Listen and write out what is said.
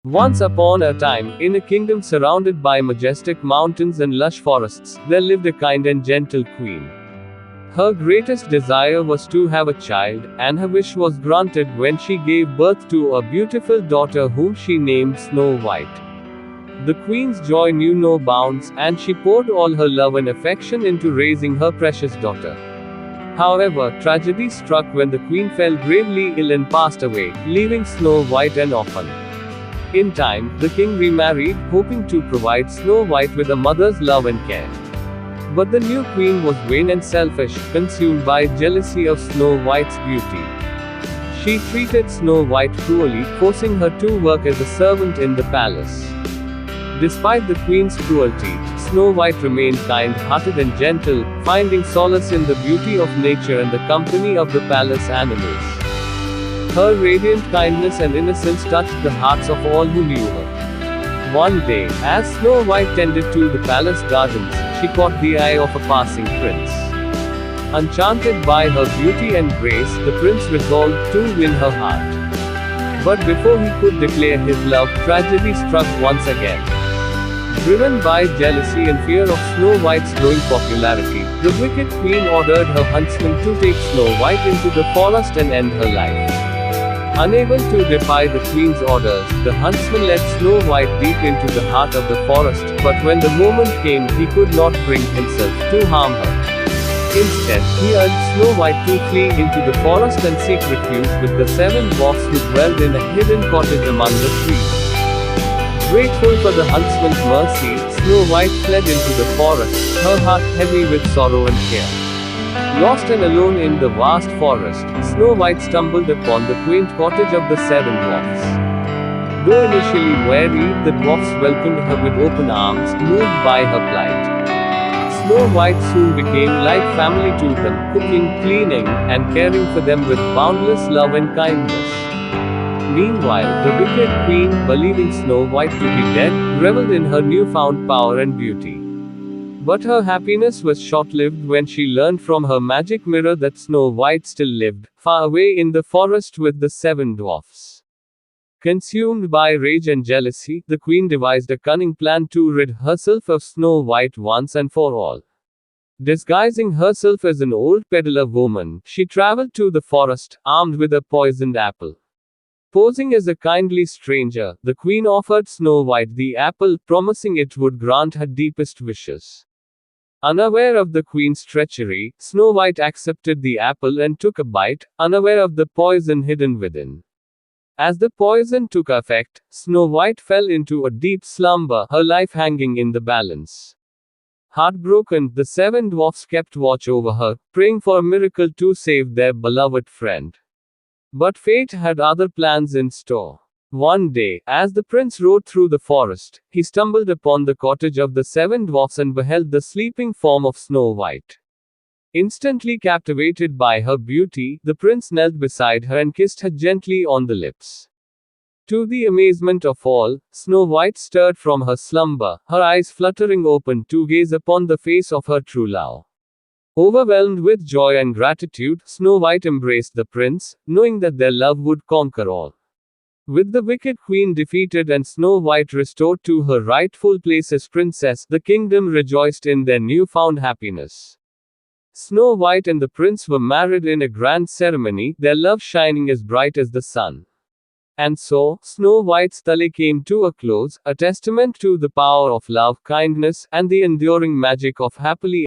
Once upon a time, in a kingdom surrounded by majestic mountains and lush forests, there lived a kind and gentle queen. Her greatest desire was to have a child, and her wish was granted when she gave birth to a beautiful daughter whom she named Snow White. The queen's joy knew no bounds, and she poured all her love and affection into raising her precious daughter. However, tragedy struck when the queen fell gravely ill and passed away, leaving Snow White an orphan. In time, the king remarried, hoping to provide Snow White with a mother's love and care. But the new queen was vain and selfish, consumed by jealousy of Snow White's beauty. She treated Snow White cruelly, forcing her to work as a servant in the palace. Despite the queen's cruelty, Snow White remained kind-hearted and gentle, finding solace in the beauty of nature and the company of the palace animals. Her radiant kindness and innocence touched the hearts of all who knew her. One day, as Snow White tended to the palace gardens, she caught the eye of a passing prince. Enchanted by her beauty and grace, the prince resolved to win her heart. But before he could declare his love, tragedy struck once again. Driven by jealousy and fear of Snow White's growing popularity, the wicked queen ordered her huntsman to take Snow White into the forest and end her life. Unable to defy the queen's orders, the huntsman led Snow White deep into the heart of the forest, but when the moment came, he could not bring himself to harm her. Instead, he urged Snow White to flee into the forest and seek refuge with the 7 dwarfs who dwelled in a hidden cottage among the trees. Grateful for the huntsman's mercy, Snow White fled into the forest, her heart heavy with sorrow and care. Lost and alone in the vast forest, Snow White stumbled upon the quaint cottage of the 7 dwarfs. Though initially wary, the dwarfs welcomed her with open arms, moved by her plight. Snow White soon became like family to them, cooking, cleaning, and caring for them with boundless love and kindness. Meanwhile, the wicked queen, believing Snow White to be dead, reveled in her newfound power and beauty. But her happiness was short-lived when she learned from her magic mirror that Snow White still lived, far away in the forest with the 7 dwarfs. Consumed by rage and jealousy, the queen devised a cunning plan to rid herself of Snow White once and for all. Disguising herself as an old peddler woman, she traveled to the forest, armed with a poisoned apple. Posing as a kindly stranger, the queen offered Snow White the apple, promising it would grant her deepest wishes. Unaware of the queen's treachery, Snow White accepted the apple and took a bite, unaware of the poison hidden within. As the poison took effect, Snow White fell into a deep slumber, her life hanging in the balance. Heartbroken, the 7 dwarfs kept watch over her, praying for a miracle to save their beloved friend. But fate had other plans in store. One day, as the prince rode through the forest, he stumbled upon the cottage of the 7 dwarfs and beheld the sleeping form of Snow White. Instantly captivated by her beauty, the prince knelt beside her and kissed her gently on the lips. To the amazement of all, Snow White stirred from her slumber, her eyes fluttering open to gaze upon the face of her true love. Overwhelmed with joy and gratitude, Snow White embraced the prince, knowing that their love would conquer all. With the wicked queen defeated and Snow White restored to her rightful place as princess, the kingdom rejoiced in their newfound happiness. Snow White and the prince were married in a grand ceremony, their love shining as bright as the sun. And so, Snow White's tale came to a close, a testament to the power of love, kindness, and the enduring magic of happily